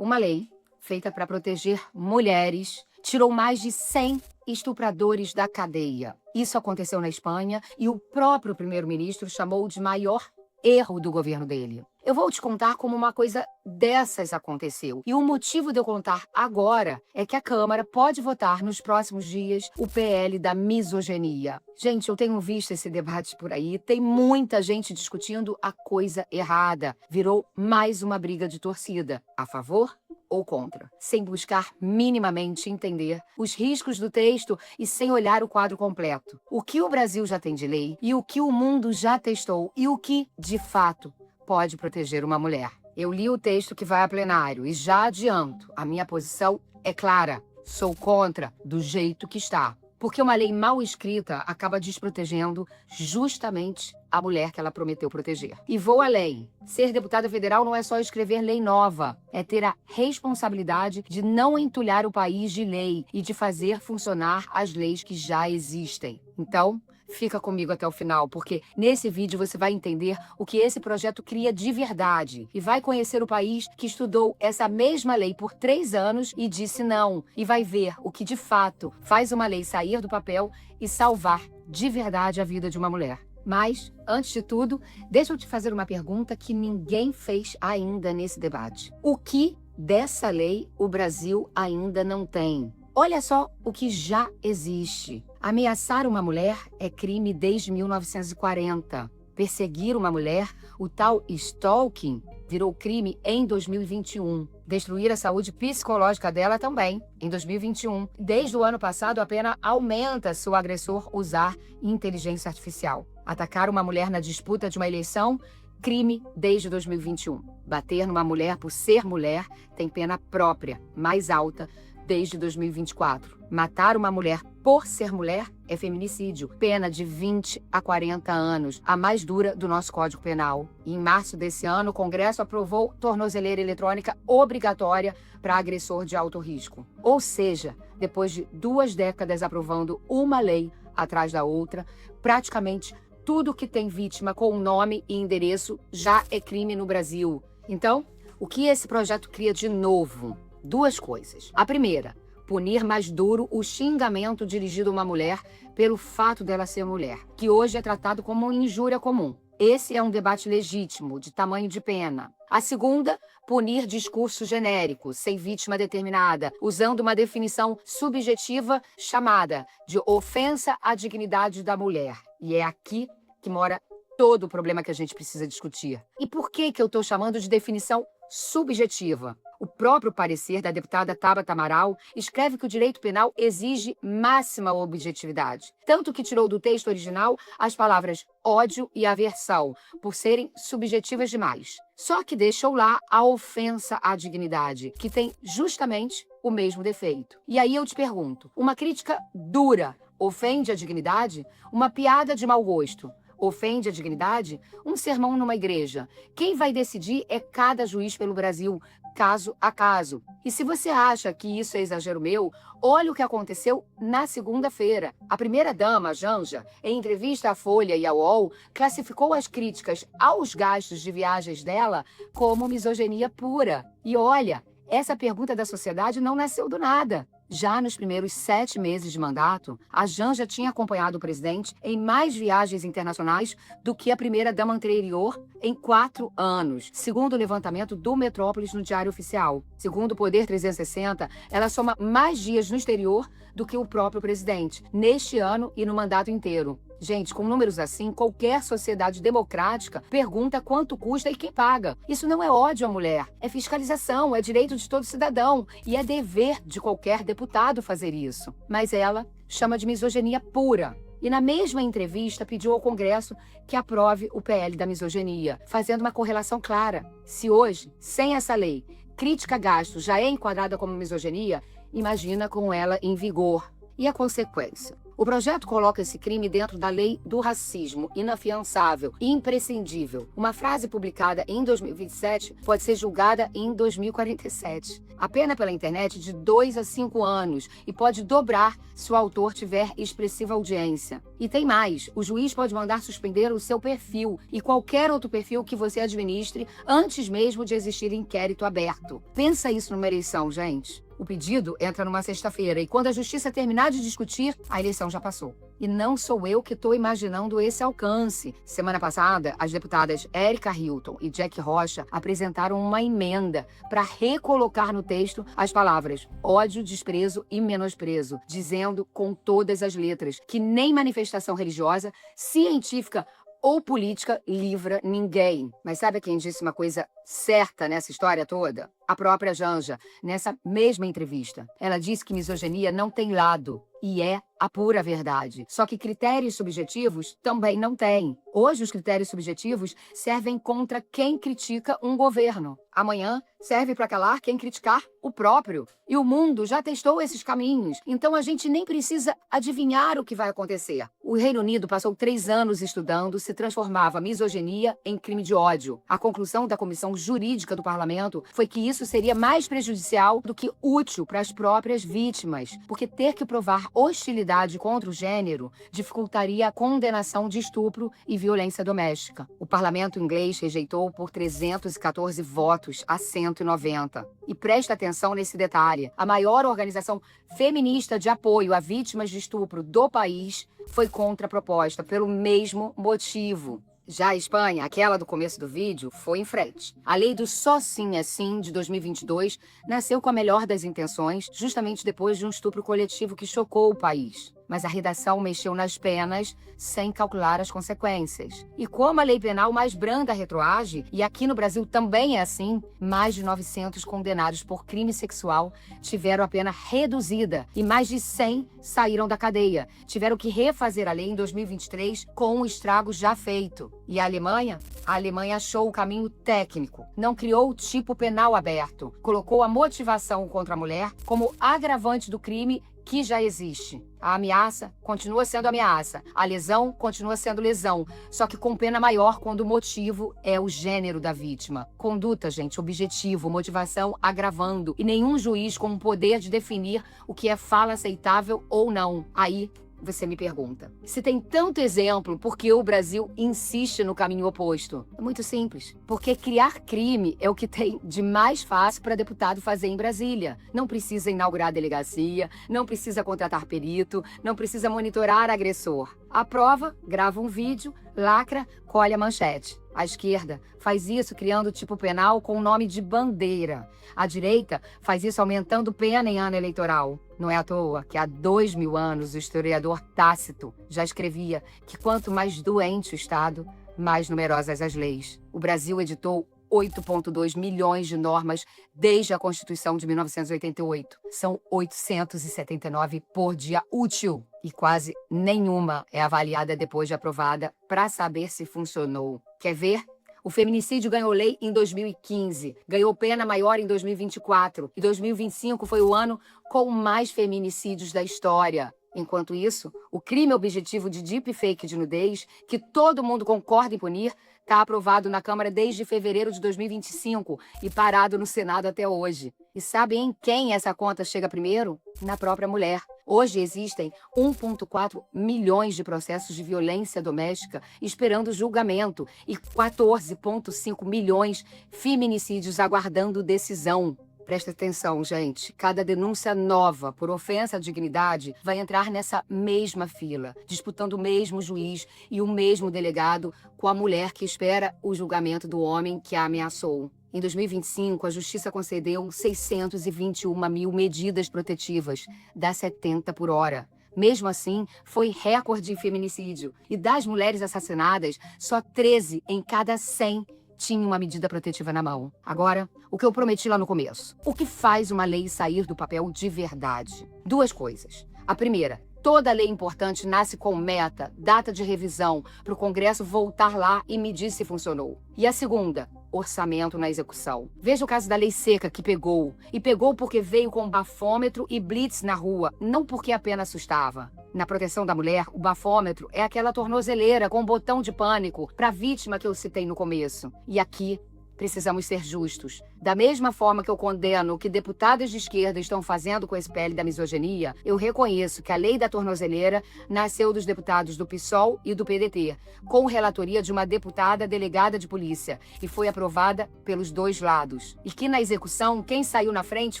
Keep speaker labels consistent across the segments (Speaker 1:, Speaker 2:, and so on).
Speaker 1: Uma lei feita para proteger mulheres tirou mais de 100 estupradores da cadeia. Isso aconteceu na Espanha e o próprio primeiro-ministro chamou de maior erro do governo dele. Eu vou te contar como uma coisa dessas aconteceu. E o motivo de eu contar agora é que a Câmara pode votar nos próximos dias o PL da misoginia. Gente, eu tenho visto esse debate por aí, tem muita gente discutindo a coisa errada. Virou mais uma briga de torcida, a favor ou contra, sem buscar minimamente entender os riscos do texto e sem olhar o quadro completo. O que o Brasil já tem de lei e o que o mundo já testou e o que, de fato, pode proteger uma mulher. Eu li o texto que vai a plenário e já adianto, a minha posição é clara. Sou contra do jeito que está. Porque uma lei mal escrita acaba desprotegendo justamente a mulher que ela prometeu proteger. E vou além. Ser deputada federal não é só escrever lei nova, é ter a responsabilidade de não entulhar o país de lei e de fazer funcionar as leis que já existem. Então, fica comigo até o final, porque nesse vídeo você vai entender o que esse projeto cria de verdade e vai conhecer o país que estudou essa mesma lei por 3 anos e disse não. E vai ver o que de fato faz uma lei sair do papel e salvar de verdade a vida de uma mulher. Mas, antes de tudo, deixa eu te fazer uma pergunta que ninguém fez ainda nesse debate. O que dessa lei o Brasil ainda não tem? Olha só o que já existe. Ameaçar uma mulher é crime desde 1940. Perseguir uma mulher, o tal stalking, virou crime em 2021. Destruir a saúde psicológica dela também, em 2021. Desde o ano passado, a pena aumenta se o agressor usar inteligência artificial. Atacar uma mulher na disputa de uma eleição, crime desde 2021. Bater numa mulher por ser mulher tem pena própria, mais alta, desde 2024. Matar uma mulher por ser mulher é feminicídio, pena de 20 a 40 anos, a mais dura do nosso Código Penal. E em março desse ano, o Congresso aprovou tornozeleira eletrônica obrigatória para agressor de alto risco. Ou seja, depois de 2 décadas aprovando uma lei atrás da outra, praticamente tudo que tem vítima com nome e endereço já é crime no Brasil. Então, o que esse projeto cria de novo? 2 coisas. A primeira, punir mais duro o xingamento dirigido a uma mulher pelo fato dela ser mulher, que hoje é tratado como injúria comum. Esse é um debate legítimo, de tamanho de pena. A segunda, punir discurso genérico, sem vítima determinada, usando uma definição subjetiva chamada de ofensa à dignidade da mulher. E é aqui que mora todo o problema que a gente precisa discutir. E por que eu estou chamando de definição subjetiva? O próprio parecer da deputada Tabata Amaral escreve que o direito penal exige máxima objetividade, tanto que tirou do texto original as palavras ódio e aversão, por serem subjetivas demais. Só que deixou lá a ofensa à dignidade, que tem justamente o mesmo defeito. E aí eu te pergunto, uma crítica dura ofende a dignidade? Uma piada de mau gosto ofende a dignidade? Um sermão numa igreja? Quem vai decidir é cada juiz pelo Brasil, caso a caso. E se você acha que isso é exagero meu, olha o que aconteceu na segunda-feira. A primeira-dama, Janja, em entrevista à Folha e ao UOL, classificou as críticas aos gastos de viagens dela como misoginia pura. E olha, essa pergunta da sociedade não nasceu do nada. Já nos primeiros 7 meses de mandato, a Janja tinha acompanhado o presidente em mais viagens internacionais do que a primeira-dama anterior em 4 anos, segundo o levantamento do Metrópolis no Diário Oficial. Segundo o Poder 360, ela soma mais dias no exterior do que o próprio presidente, neste ano e no mandato inteiro. Gente, com números assim, qualquer sociedade democrática pergunta quanto custa e quem paga. Isso não é ódio à mulher, é fiscalização, é direito de todo cidadão e é dever de qualquer deputado fazer isso. Mas ela chama de misoginia pura. E na mesma entrevista pediu ao Congresso que aprove o PL da misoginia, fazendo uma correlação clara. Se hoje, sem essa lei, crítica a gasto já é enquadrada como misoginia, imagina com ela em vigor. E a consequência? O projeto coloca esse crime dentro da lei do racismo, inafiançável e imprescindível. Uma frase publicada em 2027 pode ser julgada em 2047. A pena pela internet de 2 a 5 anos e pode dobrar se o autor tiver expressiva audiência. E tem mais, o juiz pode mandar suspender o seu perfil e qualquer outro perfil que você administre antes mesmo de existir inquérito aberto. Pensa isso numa eleição, gente. O pedido entra numa sexta-feira e quando a justiça terminar de discutir, a eleição já passou. E não sou eu que estou imaginando esse alcance. Semana passada, as deputadas Érica Hilton e Jack Rocha apresentaram uma emenda para recolocar no texto as palavras ódio, desprezo e menosprezo, dizendo com todas as letras que nem manifestação religiosa, científica ou política livra ninguém. Mas sabe quem disse uma coisa certa nessa história toda? A própria Janja, nessa mesma entrevista. Ela disse que misoginia não tem lado. E é a pura verdade. Só que critérios subjetivos também não tem. Hoje, os critérios subjetivos servem contra quem critica um governo. Amanhã, serve para calar quem criticar o próprio. E o mundo já testou esses caminhos. Então, a gente nem precisa adivinhar o que vai acontecer. O Reino Unido passou 3 anos estudando se transformava a misoginia em crime de ódio. A conclusão da Comissão Jurídica do Parlamento foi que isso seria mais prejudicial do que útil para as próprias vítimas, porque ter que provar hostilidade contra o gênero dificultaria a condenação de estupro e violência doméstica. O parlamento inglês rejeitou por 314 votos a 190. E presta atenção nesse detalhe: a maior organização feminista de apoio a vítimas de estupro do país foi contra a proposta, pelo mesmo motivo. Já a Espanha, aquela do começo do vídeo, foi em frente. A lei do Só Sim é Sim, de 2022, nasceu com a melhor das intenções, justamente depois de um estupro coletivo que chocou o país. Mas a redação mexeu nas penas sem calcular as consequências. E como a lei penal mais branda retroage, e aqui no Brasil também é assim, mais de 900 condenados por crime sexual tiveram a pena reduzida e mais de 100 saíram da cadeia. Tiveram que refazer a lei em 2023 com o estrago já feito. E a Alemanha? A Alemanha achou o caminho técnico. Não criou o tipo penal aberto. Colocou a motivação contra a mulher como agravante do crime que já existe. A ameaça continua sendo ameaça, a lesão continua sendo lesão, só que com pena maior quando o motivo é o gênero da vítima. Conduta, gente, objetivo, motivação agravando, e nenhum juiz com o poder de definir o que é fala aceitável ou não. Aí você me pergunta, se tem tanto exemplo, por que o Brasil insiste no caminho oposto? É muito simples. Porque criar crime é o que tem de mais fácil para deputado fazer em Brasília. Não precisa inaugurar a delegacia, não precisa contratar perito, não precisa monitorar agressor. Aprova, grava um vídeo, lacra, colhe a manchete. A esquerda faz isso criando tipo penal com o nome de bandeira. A direita faz isso aumentando pena em ano eleitoral. Não é à toa que há 2000 anos o historiador Tácito já escrevia que quanto mais doente o Estado, mais numerosas as leis. O Brasil editou 8,2 milhões de normas desde a Constituição de 1988. São 879 por dia útil. E quase nenhuma é avaliada depois de aprovada para saber se funcionou. Quer ver? O feminicídio ganhou lei em 2015, ganhou pena maior em 2024 e 2025 foi o ano com mais feminicídios da história. Enquanto isso, o crime objetivo de deepfake de nudez, que todo mundo concorda em punir, está aprovado na Câmara desde fevereiro de 2025 e parado no Senado até hoje. E sabe em quem essa conta chega primeiro? Na própria mulher. Hoje existem 1,4 milhões de processos de violência doméstica esperando julgamento e 14,5 milhões feminicídios aguardando decisão. Presta atenção, gente. Cada denúncia nova por ofensa à dignidade vai entrar nessa mesma fila, disputando o mesmo juiz e o mesmo delegado com a mulher que espera o julgamento do homem que a ameaçou. Em 2025, a Justiça concedeu 621 mil medidas protetivas, dá 70 por hora. Mesmo assim, foi recorde em feminicídio. E das mulheres assassinadas, só 13 em cada 100 tinha uma medida protetiva na mão. Agora, o que eu prometi lá no começo. O que faz uma lei sair do papel de verdade? 2 coisas. A primeira, toda lei importante nasce com meta, data de revisão, para o Congresso voltar lá e medir se funcionou. E a segunda, orçamento na execução. Veja o caso da lei seca que pegou. E pegou porque veio com bafômetro e blitz na rua, não porque a pena assustava. Na proteção da mulher, o bafômetro é aquela tornozeleira com botão de pânico para a vítima que eu citei no começo. E aqui precisamos ser justos. Da mesma forma que eu condeno o que deputadas de esquerda estão fazendo com esse PL da misoginia, eu reconheço que a lei da tornozeleira nasceu dos deputados do PSOL e do PDT, com relatoria de uma deputada delegada de polícia, e foi aprovada pelos dois lados. E que na execução, quem saiu na frente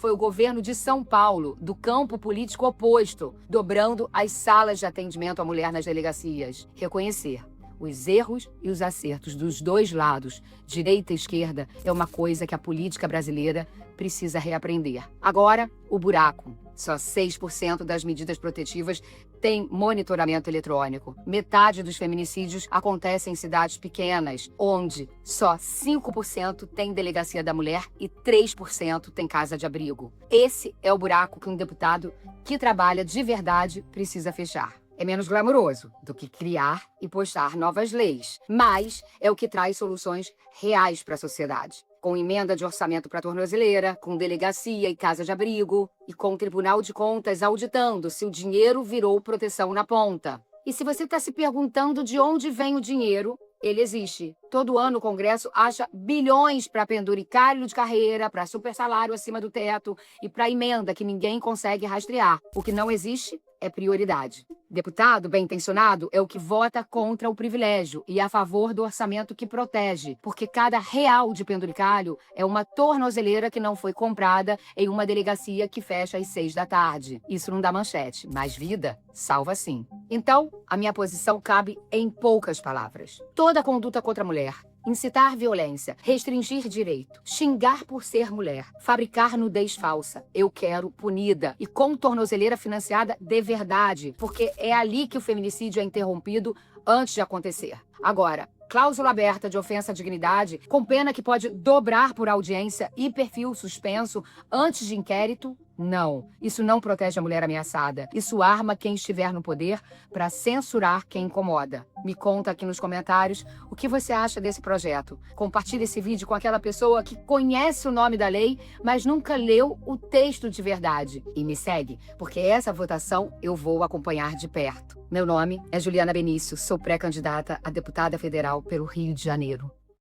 Speaker 1: foi o governo de São Paulo, do campo político oposto, dobrando as salas de atendimento à mulher nas delegacias. Reconhecer os erros e os acertos dos dois lados, direita e esquerda, é uma coisa que a política brasileira precisa reaprender. Agora, o buraco. Só 6% das medidas protetivas têm monitoramento eletrônico. Metade dos feminicídios acontecem em cidades pequenas, onde só 5% tem delegacia da mulher e 3% tem casa de abrigo. Esse é o buraco que um deputado que trabalha de verdade precisa fechar. É menos glamouroso do que criar e postar novas leis, mas é o que traz soluções reais para a sociedade. Com emenda de orçamento para a tornozeleira, com delegacia e casa de abrigo, e com o Tribunal de Contas auditando se o dinheiro virou proteção na ponta. E se você está se perguntando de onde vem o dinheiro, ele existe. Todo ano o Congresso acha bilhões para penduricalho de carreira, para super salário acima do teto e para emenda que ninguém consegue rastrear. O que não existe é prioridade. Deputado bem-intencionado é o que vota contra o privilégio e a favor do orçamento que protege, porque cada real de penduricalho é uma tornozeleira que não foi comprada em uma delegacia que fecha às 6 da tarde. Isso não dá manchete, mas vida salva sim. Então, a minha posição cabe em poucas palavras. Toda conduta contra a mulher, incitar violência, restringir direito, xingar por ser mulher, fabricar nudez falsa. Eu quero punida e com tornozeleira financiada de verdade, porque é ali que o feminicídio é interrompido antes de acontecer. Agora, cláusula aberta de ofensa à dignidade, com pena que pode dobrar por audiência e perfil suspenso antes de inquérito? Não. Isso não protege a mulher ameaçada. Isso arma quem estiver no poder para censurar quem incomoda. Me conta aqui nos comentários o que você acha desse projeto. Compartilhe esse vídeo com aquela pessoa que conhece o nome da lei, mas nunca leu o texto de verdade. E me segue, porque essa votação eu vou acompanhar de perto. Meu nome é Juliana Benício, sou pré-candidata a deputada federal pelo Rio de Janeiro.